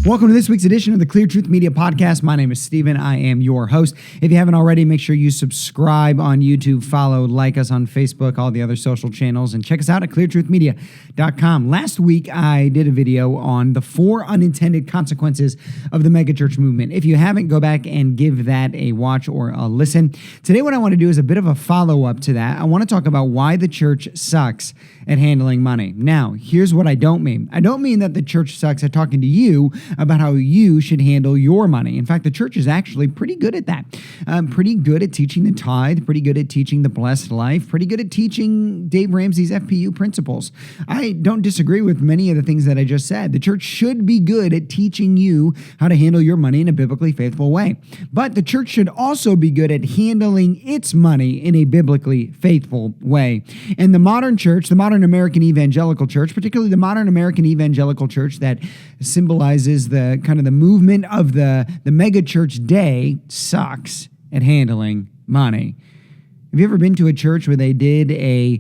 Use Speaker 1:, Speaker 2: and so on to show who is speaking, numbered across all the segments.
Speaker 1: Welcome to this week's edition of the Clear Truth Media Podcast. My name is Steven. I am your host. If you haven't already, make sure you subscribe on YouTube, follow, like us on Facebook, all the other social channels, and check us out at cleartruthmedia.com. Last week, I did a video on the 4 unintended consequences of the megachurch movement. If you haven't, go back and give that a watch or a listen. Today, what I want to do is a bit of a follow-up to that. I want to talk about why the church sucks at handling money. Now, here's what I don't mean. I don't mean that the church sucks at talking to you about how you should handle your money. In fact, the church is actually pretty good at that. Pretty good at teaching the tithe, pretty good at teaching the blessed life, pretty good at teaching Dave Ramsey's FPU principles. I don't disagree with many of the things that I just said. The church should be good at teaching you how to handle your money in a biblically faithful way. But the church should also be good at handling its money in a biblically faithful way. And the modern church, the modern American Evangelical church, particularly the modern American Evangelical church that symbolizes the kind of the movement of the mega church day, sucks at handling money. Have you ever been to a church where they did a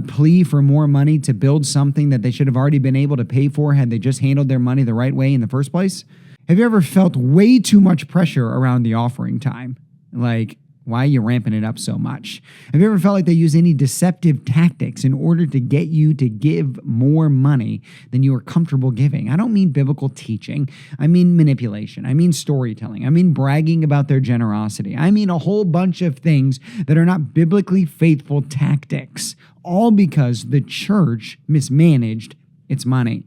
Speaker 1: plea for more money to build something that they should have already been able to pay for had they just handled their money the right way in the first place? Have you ever felt way too much pressure around the offering time? Like, why are you ramping it up so much? Have you ever felt like they use any deceptive tactics in order to get you to give more money than you are comfortable giving? I don't mean biblical teaching. I mean manipulation. I mean storytelling. I mean bragging about their generosity. I mean a whole bunch of things that are not biblically faithful tactics, all because the church mismanaged its money.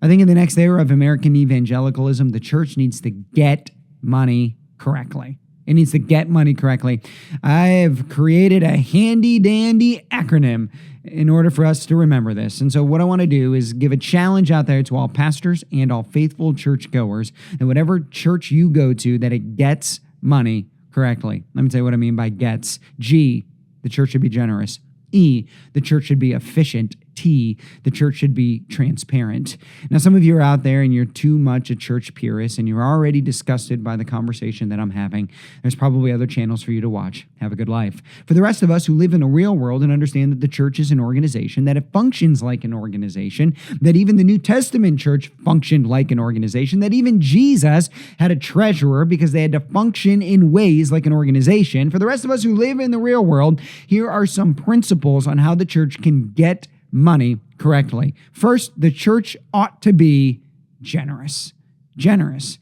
Speaker 1: I think in the next era of American evangelicalism, the church needs to get money correctly. It needs to get money correctly. I have created a handy-dandy acronym in order for us to remember this. And so what I want to do is give a challenge out there to all pastors and all faithful churchgoers that whatever church you go to, that it gets money correctly. Let me tell you what I mean by gets. G, the church should be generous. E, the church should be efficient. T, the church should be transparent. Now, some of you are out there and you're too much a church purist and you're already disgusted by the conversation that I'm having. There's probably other channels for you to watch. Have a good life. For the rest of us who live in a real world and understand that the church is an organization, that it functions like an organization, that even the New Testament church functioned like an organization, that even Jesus had a treasurer because they had to function in ways like an organization. For the rest of us who live in the real world, here are some principles on how the church can get money correctly. First, the church ought to be generous. Generous.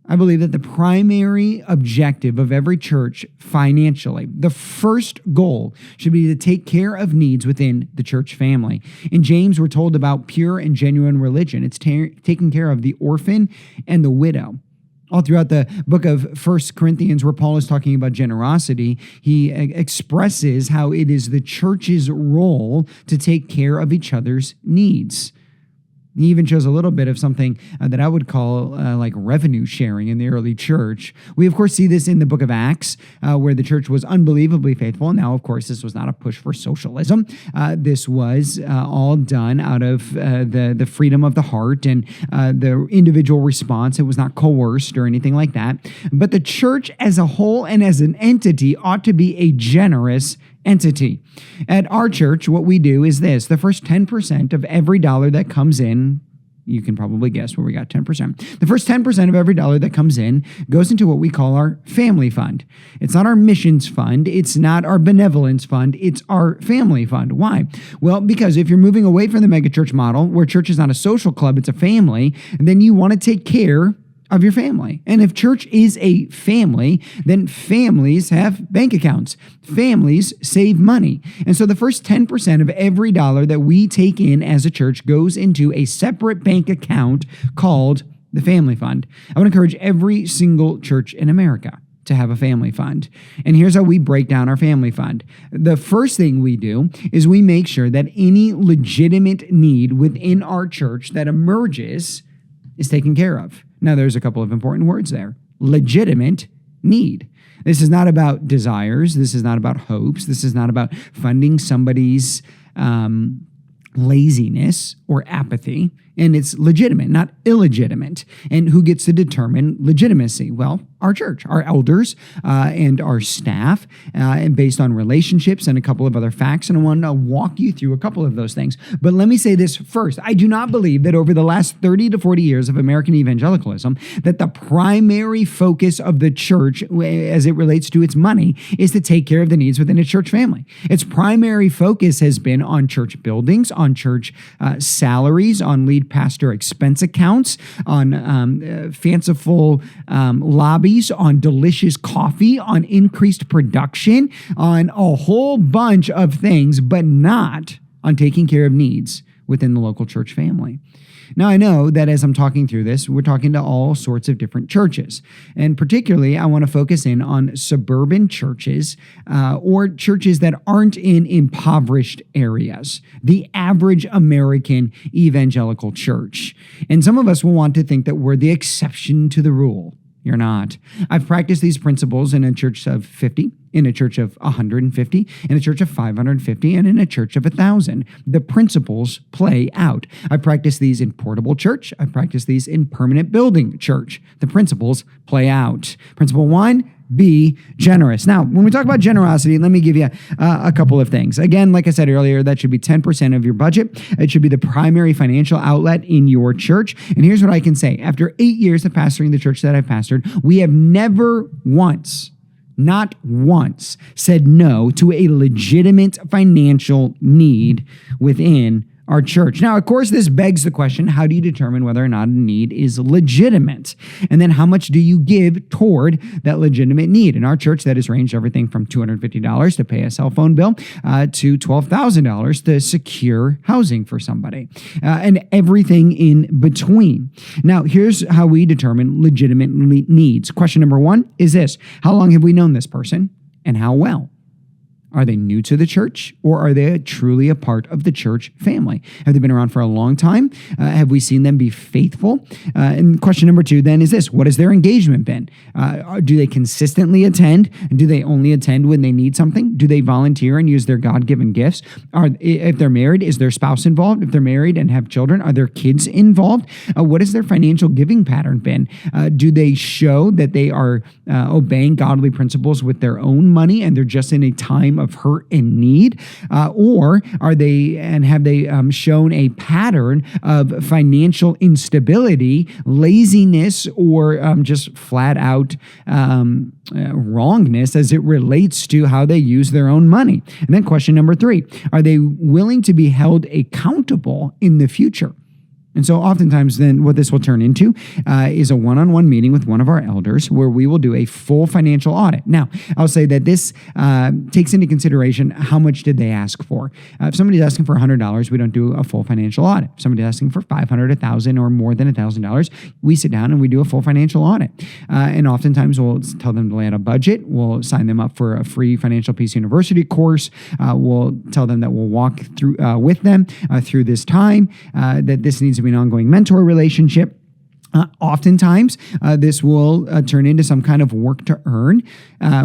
Speaker 1: I believe that the primary objective of every church financially, the first goal should be to take care of needs within the church family. In James, we're told about pure and genuine religion. It's taking care of the orphan and the widow. All throughout the book of 1 Corinthians, where Paul is talking about generosity, he expresses how it is the church's role to take care of each other's needs. He even shows a little bit of something that I would call like revenue sharing in the early church. We, of course, see this in the book of Acts, where the church was unbelievably faithful. Now, of course, this was not a push for socialism. This was all done out of the freedom of the heart and the individual response. It was not coerced or anything like that. But the church as a whole and as an entity ought to be a generous entity. At our church, what we do is this. The first 10% of every dollar that comes in, you can probably guess where we got 10%. The first 10% of every dollar that comes in goes into what we call our family fund. It's not our missions fund. It's not our benevolence fund. It's our family fund. Why? Well, because if you're moving away from the megachurch model, where church is not a social club, it's a family, then you want to take care of your family. And if church is a family, then families have bank accounts. Families save money. And so the first 10% of every dollar that we take in as a church goes into a separate bank account called the family fund. I would encourage every single church in America to have a family fund. And here's how we break down our family fund. The first thing we do is we make sure that any legitimate need within our church that emerges is taken care of. Now, there's a couple of important words there. Legitimate need. This is not about desires. This is not about hopes. This is not about funding somebody's laziness or apathy. And it's legitimate, not illegitimate. And who gets to determine legitimacy? Well, our church, our elders, and our staff, and based on relationships and a couple of other facts. And I want to walk you through a couple of those things. But let me say this first. I do not believe that over the last 30 to 40 years of American evangelicalism, that the primary focus of the church as it relates to its money is to take care of the needs within its church family. Its primary focus has been on church buildings, on church salaries, on lead pastor expense accounts, on fanciful lobbies, on delicious coffee, on increased production, on a whole bunch of things, but not on taking care of needs within the local church family. Now, I know that as I'm talking through this, we're talking to all sorts of different churches. And particularly, I want to focus in on suburban churches or churches that aren't in impoverished areas, the average American evangelical church. And some of us will want to think that we're the exception to the rule. You're not. I've practiced these principles in a church of 50, in a church of 150, in a church of 550, and in a church of 1,000. The principles play out. I practice these in portable church. I practice these in permanent building church. The principles play out. Principle 1, be generous. Now, when we talk about generosity, let me give you a couple of things. Again, like I said earlier, that should be 10% of your budget. It should be the primary financial outlet in your church. And here's what I can say. After 8 years of pastoring the church that I've pastored, we have never once, not once, said no to a legitimate financial need within our church. Now, of course, this begs the question, how do you determine whether or not a need is legitimate? And then how much do you give toward that legitimate need? In our church, that has ranged everything from $250 to pay a cell phone bill to $12,000 to secure housing for somebody, and everything in between. Now, here's how we determine legitimate needs. Question number 1 is this: how long have we known this person and how well? Are they new to the church, or are they truly a part of the church family? Have they been around for a long time? Have we seen them be faithful? And question number 2 then is this: what has their engagement been? Do they consistently attend? Do they only attend when they need something? Do they volunteer and use their God-given gifts? If they're married, is their spouse involved? If they're married and have children, are their kids involved? What has their financial giving pattern been? Do they show that they are obeying godly principles with their own money and they're just in a time of hurt and need? Or are they, and have they shown a pattern of financial instability, laziness, or just flat out wrongness as it relates to how they use their own money? And then question number 3, are they willing to be held accountable in the future? And so oftentimes then what this will turn into is a one-on-one meeting with one of our elders where we will do a full financial audit. Now, I'll say that this takes into consideration how much did they ask for. If somebody's asking for $100, we don't do a full financial audit. If somebody's asking for $500, $1,000, or more than $1,000, we sit down and we do a full financial audit. And oftentimes we'll tell them to lay out a budget. We'll sign them up for a free Financial Peace University course. We'll tell them that we'll walk through with them through this time, that this needs to be an ongoing mentor relationship. Oftentimes, this will turn into some kind of work to earn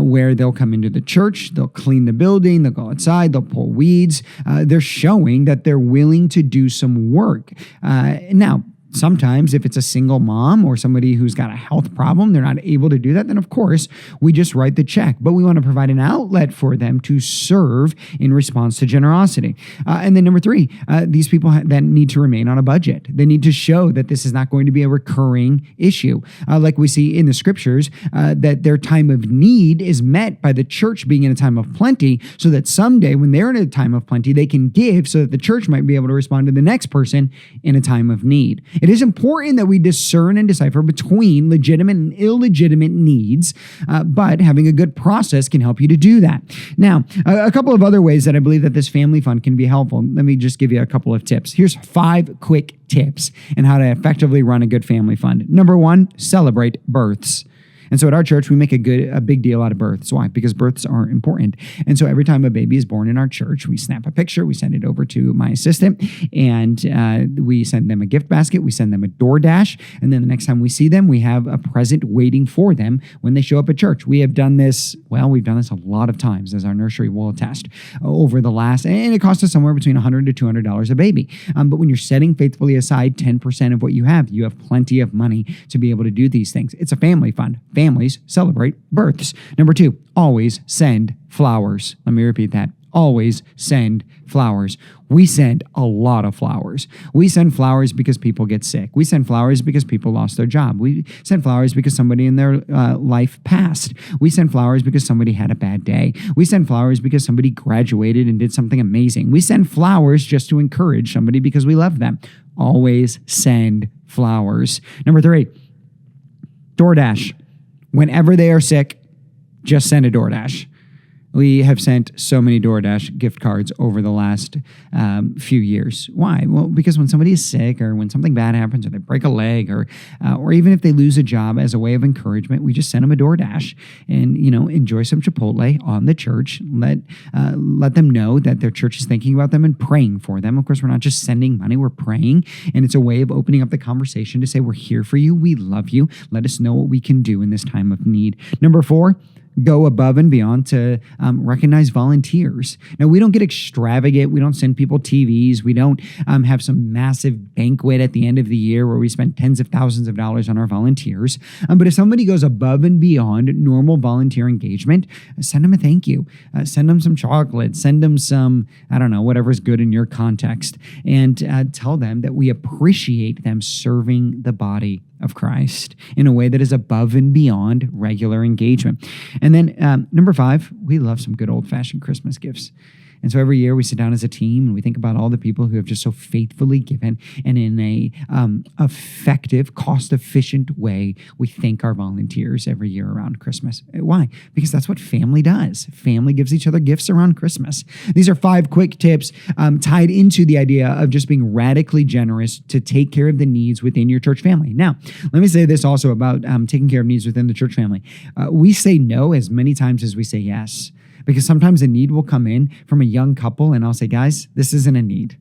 Speaker 1: where they'll come into the church, they'll clean the building, they'll go outside, they'll pull weeds. They're showing that they're willing to do some work. Now, sometimes if it's a single mom or somebody who's got a health problem, they're not able to do that, then of course we just write the check. But we want to provide an outlet for them to serve in response to generosity. And then number 3, these people then need to remain on a budget. They need to show that this is not going to be a recurring issue. Like we see in the scriptures, that their time of need is met by the church being in a time of plenty, so that someday when they're in a time of plenty, they can give so that the church might be able to respond to the next person in a time of need. It is important that we discern and decipher between legitimate and illegitimate needs, but having a good process can help you to do that. Now, a couple of other ways that I believe that this family fund can be helpful. Let me just give you a couple of tips. Here's 5 quick tips on how to effectively run a good family fund. Number 1, celebrate births. And so at our church, we make a big deal out of births. Why? Because births are important. And so every time a baby is born in our church, we snap a picture, we send it over to my assistant, and we send them a gift basket, we send them a DoorDash, and then the next time we see them, we have a present waiting for them when they show up at church. We've done this a lot of times, as our nursery will attest, over the last, and it costs us somewhere between $100 to $200 a baby. But when you're setting faithfully aside 10% of what you have plenty of money to be able to do these things. It's a family fund. families celebrate births. Number 2, always send flowers. Let me repeat that. Always send flowers. We send a lot of flowers. We send flowers because people get sick. We send flowers because people lost their job. We send flowers because somebody in their life passed. We send flowers because somebody had a bad day. We send flowers because somebody graduated and did something amazing. We send flowers just to encourage somebody because we love them. Always send flowers. Number 3, DoorDash. Whenever they are sick, just send a DoorDash. We have sent so many DoorDash gift cards over the last few years. Why? Well, because when somebody is sick or when something bad happens or they break a leg or even if they lose a job, as a way of encouragement, we just send them a DoorDash and, enjoy some Chipotle on the church. Let them know that their church is thinking about them and praying for them. Of course, we're not just sending money, we're praying. And it's a way of opening up the conversation to say, we're here for you. We love you. Let us know what we can do in this time of need. Number 4, go above and beyond to recognize volunteers. Now, we don't get extravagant. We don't send people TVs. We don't have some massive banquet at the end of the year where we spend tens of thousands of dollars on our volunteers. But if somebody goes above and beyond normal volunteer engagement, send them a thank you. Send them some chocolate. Send them some, whatever's good in your context. And tell them that we appreciate them serving the body of Christ in a way that is above and beyond regular engagement. And then number 5, we love some good old-fashioned Christmas gifts. And so every year we sit down as a team and we think about all the people who have just so faithfully given, and in a effective, cost-efficient way, we thank our volunteers every year around Christmas. Why? Because that's what family does. Family gives each other gifts around Christmas. These are 5 quick tips tied into the idea of just being radically generous to take care of the needs within your church family. Now, let me say this also about taking care of needs within the church family. We say no as many times as we say yes. Because sometimes a need will come in from a young couple and I'll say, guys, this isn't a need.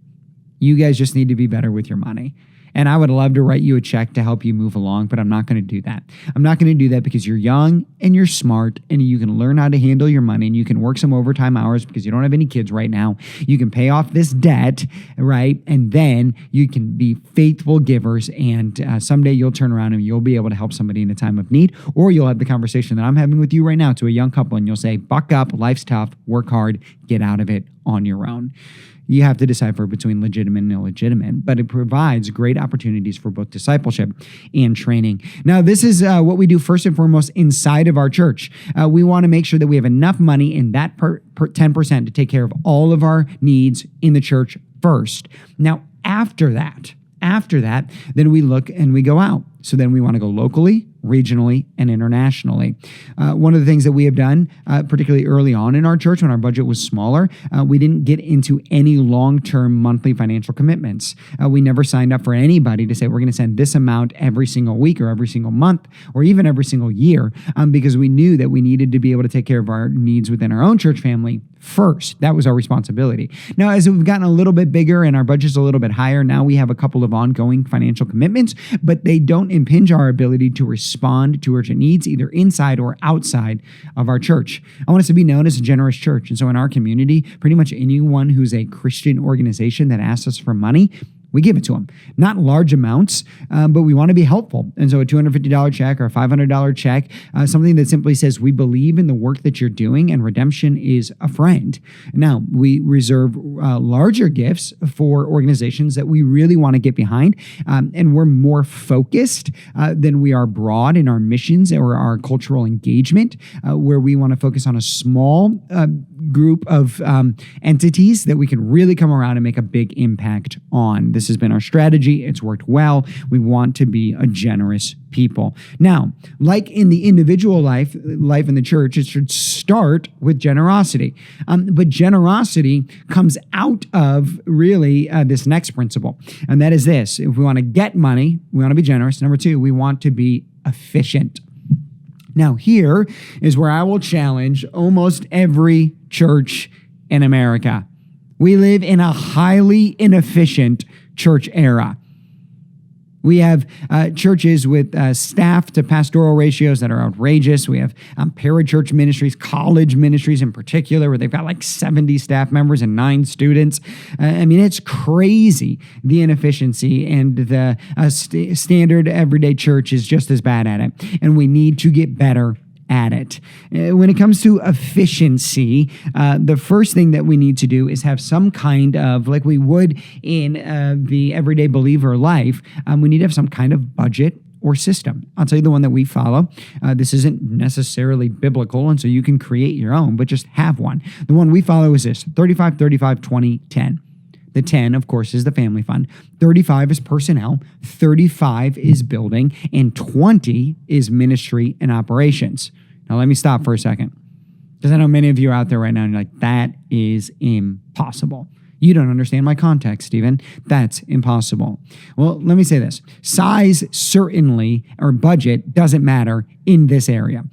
Speaker 1: You guys just need to be better with your money. And I would love to write you a check to help you move along, but I'm not going to do that. I'm not going to do that because you're young and you're smart and you can learn how to handle your money and you can work some overtime hours because you don't have any kids right now. You can pay off this debt, right? And then you can be faithful givers and someday you'll turn around and you'll be able to help somebody in a time of need, or you'll have the conversation that I'm having with you right now to a young couple and you'll say, buck up, life's tough, work hard, get out of it on your own. You have to decipher between legitimate and illegitimate, but it provides great opportunities for both discipleship and training. Now, this is what we do first and foremost inside of our church. We want to make sure that we have enough money in that 10% to take care of all of our needs in the church first. Now, after that, then we look and we go out. So then we want to go locally, regionally, and internationally. One of the things that we have done, particularly early on in our church when our budget was smaller, we didn't get into any long-term monthly financial commitments. We never signed up for anybody to say we're going to send this amount every single week or every single month or even every single year because we knew that we needed to be able to take care of our needs within our own church family first. That was our responsibility. Now, as we've gotten a little bit bigger and our budget's a little bit higher, now we have a couple of ongoing financial commitments, but they don't impinge our ability to respond to urgent needs either inside or outside of our church. I want us to be known as a generous church. And so in our community, pretty much anyone who's a Christian organization that asks us for money, we give it to them. Not large amounts, but we want to be helpful. And so a $250 check or a $500 check, something that simply says we believe in the work that you're doing and redemption is a friend. Now, we reserve larger gifts for organizations that we really want to get behind, and we're more focused than we are broad in our missions or our cultural engagement, where we want to focus on a small group of entities that we can really come around and make a big impact on. This has been our strategy. It's worked well. We want to be a generous people. Now, like in the individual life in the church, it should start with generosity. But generosity comes out of really this next principle. And that is this. If we want to get money, we want to be generous. Number 2, we want to be efficient. Now, here is where I will challenge almost every church in America. We live in a highly inefficient church era. We have churches with staff to pastoral ratios that are outrageous. We have parachurch ministries, college ministries in particular, where they've got like 70 staff members and 9 students. I mean, it's crazy, the inefficiency, and the standard everyday church is just as bad at it. And we need to get better at it. When it comes to efficiency, the first thing that we need to do is have some kind of, like we would in the everyday believer life, we need to have some kind of budget or system. I'll tell you the one that we follow. This isn't necessarily biblical, and so you can create your own, but just have one. The one we follow is this: 35, 35, 20, 10. The 10, of course, is the family fund. 35 is personnel. 35 is building. And 20 is ministry and operations. Now, let me stop for a second, because I know many of you are out there right now and you're like, that is impossible. You don't understand my context, Stephen. That's impossible. Well, let me say this. Size certainly, or budget, doesn't matter in this area,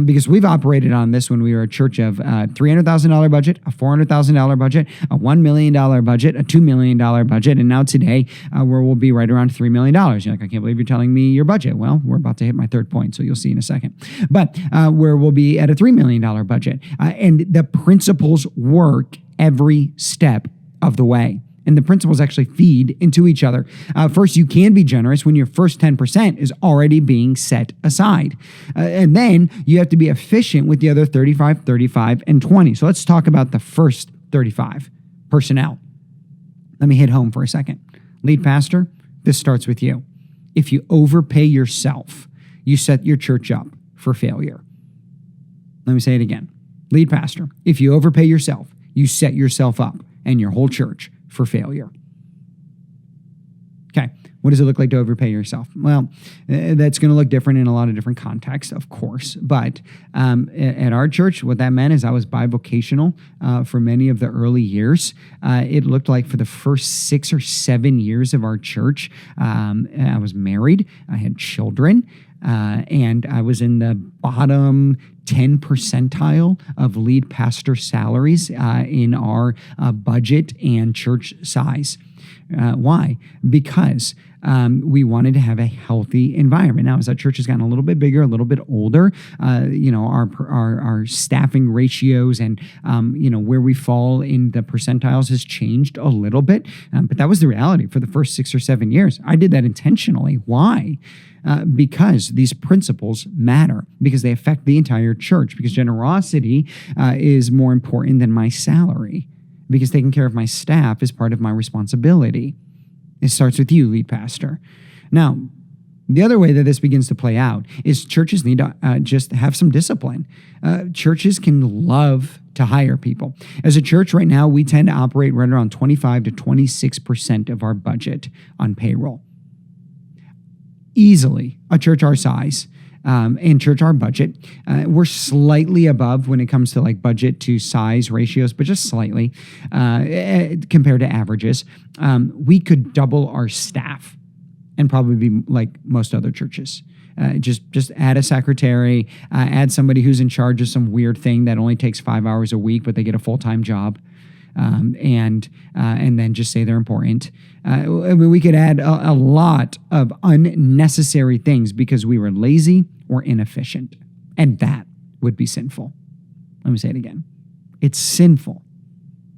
Speaker 1: because we've operated on this when we were a church of $300,000 budget, a $400,000 budget, a $1 million budget, a $2 million budget, and now today where we'll be right around $3 million. You're like, I can't believe you're telling me your budget. Well, we're about to hit my third point, so you'll see in a second. But where we'll be at a $3 million budget, and the principles work every step of the way. And the principles actually feed into each other. First, you can be generous when your first 10% is already being set aside. And then you have to be efficient with the other 35, 35, and 20. So let's talk about the first 35, personnel. Let me hit home for a second. Lead pastor, this starts with you. If you overpay yourself, you set your church up for failure. Let me say it again. Lead pastor, if you overpay yourself, you set yourself up and your whole church for failure. Okay, what does it look like to overpay yourself? Well, that's going to look different in a lot of different contexts, of course. But at our church, what that meant is I was bivocational for many of the early years. It looked like for the first 6 or 7 years of our church, I was married, I had children, and I was in the bottom 10 percentile of lead pastor salaries in our budget and church size. Why? Because we wanted to have a healthy environment. Now, as our church has gotten a little bit bigger, a little bit older, our staffing ratios and where we fall in the percentiles has changed a little bit. But that was the reality for the first 6 or 7 years. I did that intentionally. Why? Because these principles matter, because they affect the entire church, because generosity is more important than my salary, because taking care of my staff is part of my responsibility. It starts with you, lead pastor. Now, the other way that this begins to play out is churches need to just have some discipline. Churches can love to hire people. As a church right now, we tend to operate right around 25 to 26% of our budget on payroll. Easily, a church our size and church our budget, we're slightly above when it comes to like budget to size ratios, but just slightly compared to averages. We could double our staff and probably be like most other churches. Just add a secretary, add somebody who's in charge of some weird thing that only takes 5 hours a week, but they get a full-time job. And then just say they're important. We could add a lot of unnecessary things because we were lazy or inefficient, and that would be sinful. Let me say it again. It's sinful.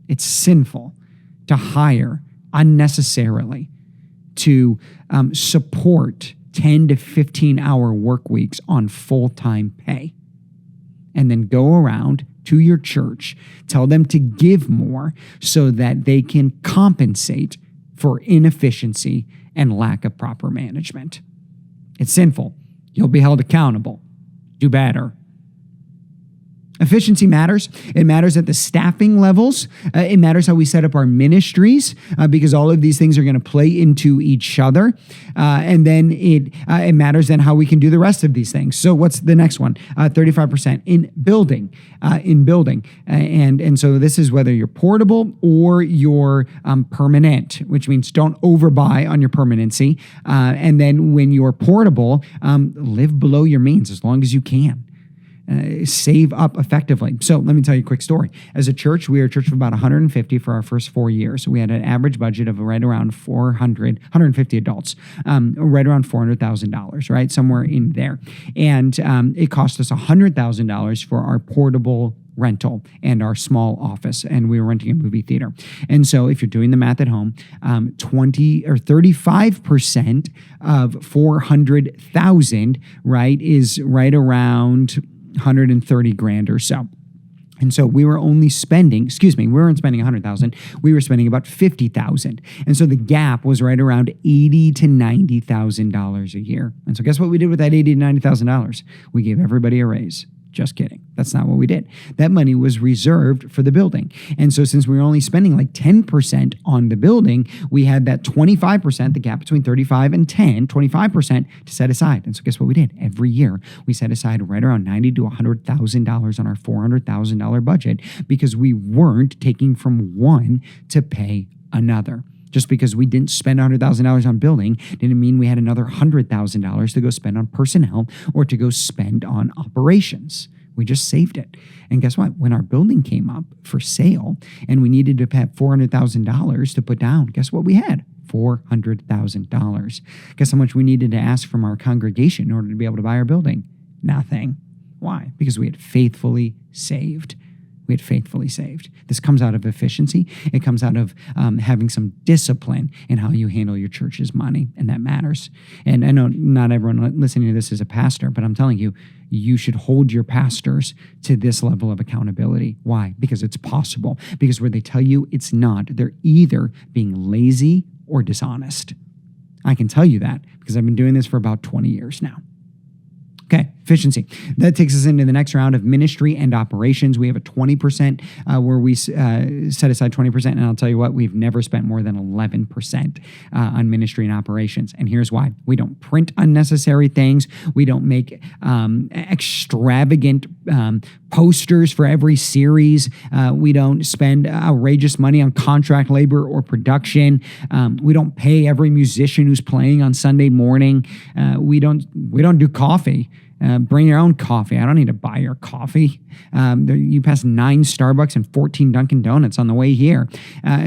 Speaker 1: It's sinful to hire unnecessarily, to support 10 to 15-hour work weeks on full-time pay, and then go around to your church, tell them to give more so that they can compensate for inefficiency and lack of proper management. It's sinful. You'll be held accountable. Do better. Efficiency matters. It matters at the staffing levels. It matters how we set up our ministries because all of these things are going to play into each other. And then it matters then how we can do the rest of these things. So what's the next one? 35% in building. And so this is whether you're portable or you're permanent, which means don't overbuy on your permanency. And then when you're portable, live below your means as long as you can. save up effectively. So let me tell you a quick story. As a church, we are a church of about 150 for our first 4 years. We had an average budget of right around 150 adults, right around $400,000, right? Somewhere in there. And it cost us $100,000 for our portable rental and our small office, and we were renting a movie theater. And so if you're doing the math at home, 20 or 35% of 400,000, right, is right around 130 grand or so. And so we were only spending, we weren't spending 100,000, we were spending about 50,000. And so the gap was right around $80,000 to $90,000 a year. And so guess what we did with that $80,000 to $90,000? We gave everybody a raise. Just kidding. That's not what we did. That money was reserved for the building. And so since we were only spending like 10% on the building, we had that 25%, the gap between 35 and 10, 25% to set aside. And so guess what we did? Every year, we set aside right around $90,000 to $100,000 on our $400,000 budget because we weren't taking from one to pay another. Just because we didn't spend $100,000 on building didn't mean we had another $100,000 to go spend on personnel or to go spend on operations. We just saved it. And guess what? When our building came up for sale and we needed to have $400,000 to put down, guess what we had? $400,000. Guess how much we needed to ask from our congregation in order to be able to buy our building? Nothing. Why? Because we had faithfully saved. We had faithfully saved. This comes out of efficiency. It comes out of having some discipline in how you handle your church's money, and that matters. And I know not everyone listening to this is a pastor, but I'm telling you, you should hold your pastors to this level of accountability. Why? Because it's possible. Because where they tell you it's not, they're either being lazy or dishonest. I can tell you that because I've been doing this for about 20 years now. Okay, efficiency. That takes us into the next round of ministry and operations. We have a 20% where we set aside 20%. And I'll tell you what, we've never spent more than 11% on ministry and operations. And here's why. We don't print unnecessary things. We don't make extravagant posters for every series. We don't spend outrageous money on contract labor or production. We don't pay every musician who's playing on Sunday morning. We don't do coffee. Bring your own coffee. I don't need to buy your coffee. You pass 9 Starbucks and 14 Dunkin' Donuts on the way here.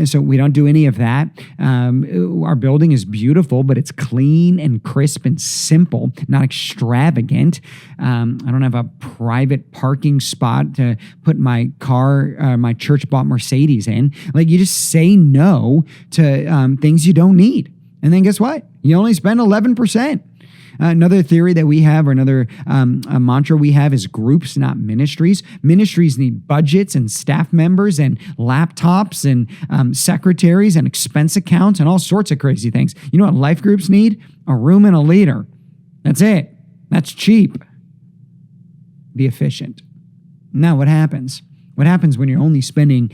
Speaker 1: So we don't do any of that. Our building is beautiful, but it's clean and crisp and simple, not extravagant. I don't have a private parking spot to put my car, my church-bought Mercedes in. Like, you just say no to things you don't need. And then guess what? You only spend 11%. Another theory that we have, or another a mantra we have, is groups, not ministries. Ministries need budgets and staff members and laptops and secretaries and expense accounts and all sorts of crazy things. You know what life groups need? A room and a leader. That's it. That's cheap. Be efficient. Now, what happens? What happens when you're only spending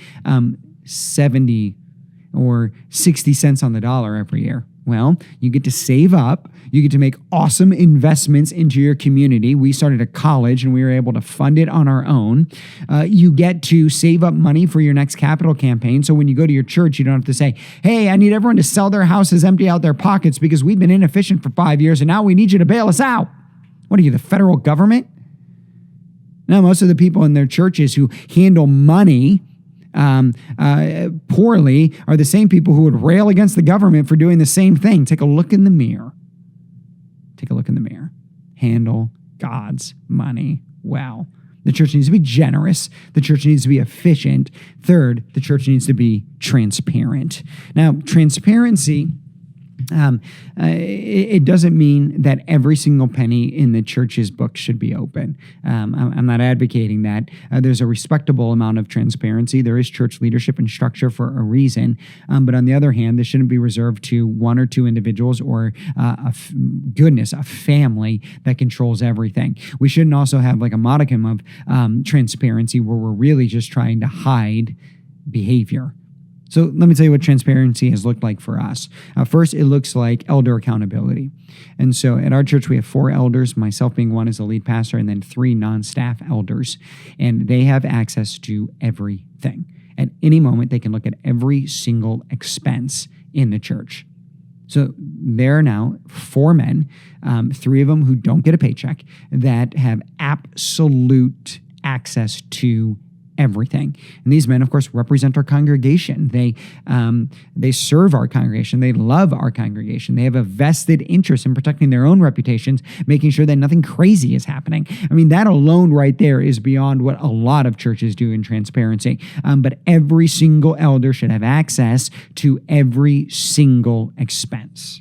Speaker 1: 70 or 60 cents on the dollar every year? Well, you get to save up. You get to make awesome investments into your community. We started a college and we were able to fund it on our own. You get to save up money for your next capital campaign. So when you go to your church, you don't have to say, hey, I need everyone to sell their houses, empty out their pockets because we've been inefficient for 5 years and now we need you to bail us out. What are you, the federal government? Now, most of the people in their churches who handle money poorly are the same people who would rail against the government for doing the same thing. Take a look in the mirror. Take a look in the mirror. Handle God's money well. The church needs to be generous. The church needs to be efficient. Third, the church needs to be transparent. Now, transparency, it doesn't mean that every single penny in the church's book should be open. I'm not advocating that. There's a respectable amount of transparency. There is church leadership and structure for a reason. But on the other hand, this shouldn't be reserved to one or two individuals or a family that controls everything. We shouldn't also have like a modicum of transparency where we're really just trying to hide behavior. So let me tell you what transparency has looked like for us. First, it looks like elder accountability. And so at our church, we have 4 elders, myself being one as the lead pastor, and then 3 non-staff elders. And they have access to everything. At any moment, they can look at every single expense in the church. So there are now 4 men, 3 of them who don't get a paycheck, that have absolute access to everything. And these men, of course, represent our congregation. They serve our congregation. They love our congregation. They have a vested interest in protecting their own reputations, making sure that nothing crazy is happening. I mean, that alone right there is beyond what a lot of churches do in transparency. But every single elder should have access to every single expense.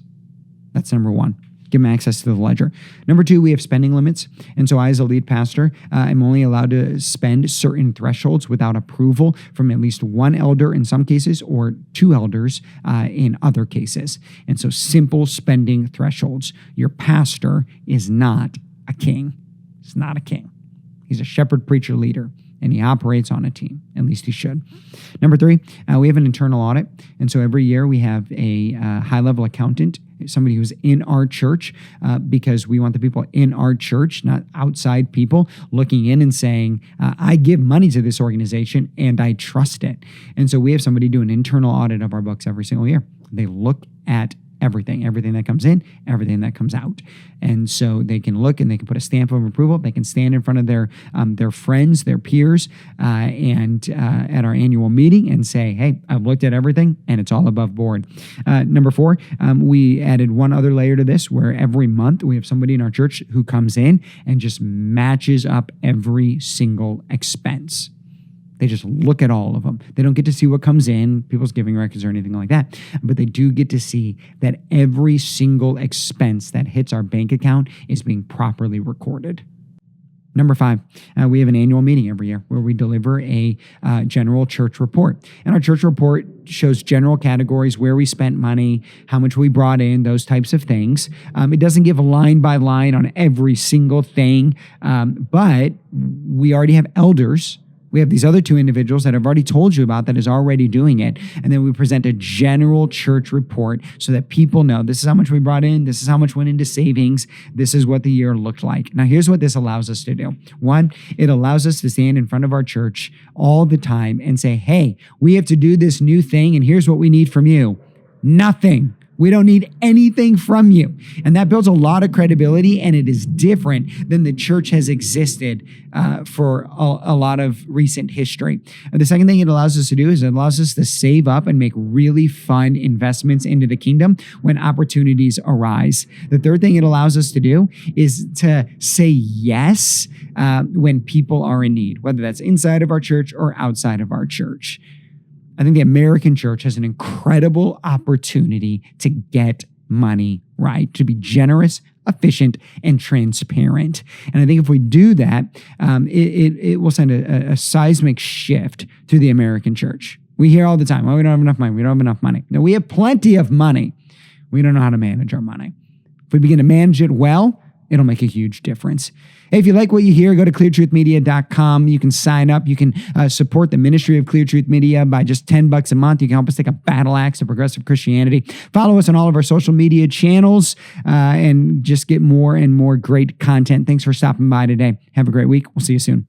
Speaker 1: That's number 1. Give them access to the ledger. Number 2, we have spending limits. And so I, as a lead pastor, am only allowed to spend certain thresholds without approval from at least 1 elder in some cases or 2 elders in other cases. And so simple spending thresholds. Your pastor is not a king. He's not a king. He's a shepherd, preacher, leader, and he operates on a team. At least he should. Number 3, we have an internal audit. And so every year we have a high-level accountant, somebody who's in our church, because we want the people in our church, not outside people, looking in and saying, I give money to this organization and I trust it. And so we have somebody do an internal audit of our books every single year. They look at everything that comes in, everything that comes out. And so they can look and they can put a stamp of approval. They can stand in front of their friends, their peers, and at our annual meeting and say, hey, I've looked at everything and it's all above board. Number 4, we added one other layer to this where every month we have somebody in our church who comes in and just matches up every single expense. They just look at all of them. They don't get to see what comes in, people's giving records or anything like that, but they do get to see that every single expense that hits our bank account is being properly recorded. Number 5, we have an annual meeting every year where we deliver a general church report. And our church report shows general categories, where we spent money, how much we brought in, those types of things. It doesn't give line by line on every single thing, but we already have elders. We have these other 2 individuals that I've already told you about that is already doing it. And then we present a general church report so that people know this is how much we brought in, this is how much went into savings, this is what the year looked like. Now, here's what this allows us to do. 1, it allows us to stand in front of our church all the time and say, hey, we have to do this new thing, and here's what we need from you. Nothing. We don't need anything from you. And that builds a lot of credibility, and it is different than the church has existed for a lot of recent history. The second thing it allows us to do is it allows us to save up and make really fun investments into the kingdom when opportunities arise. The third thing it allows us to do is to say yes when people are in need, whether that's inside of our church or outside of our church. I think the American church has an incredible opportunity to get money right, to be generous, efficient, and transparent. And I think if we do that, it will send a seismic shift through the American church. We hear all the time, oh, we don't have enough money. We don't have enough money. No, we have plenty of money. We don't know how to manage our money. If we begin to manage it well, it'll make a huge difference. Hey, if you like what you hear, go to cleartruthmedia.com. You can sign up. You can support the ministry of Clear Truth Media by just $10 a month. You can help us take a battle axe to progressive Christianity. Follow us on all of our social media channels and just get more and more great content. Thanks for stopping by today. Have a great week. We'll see you soon.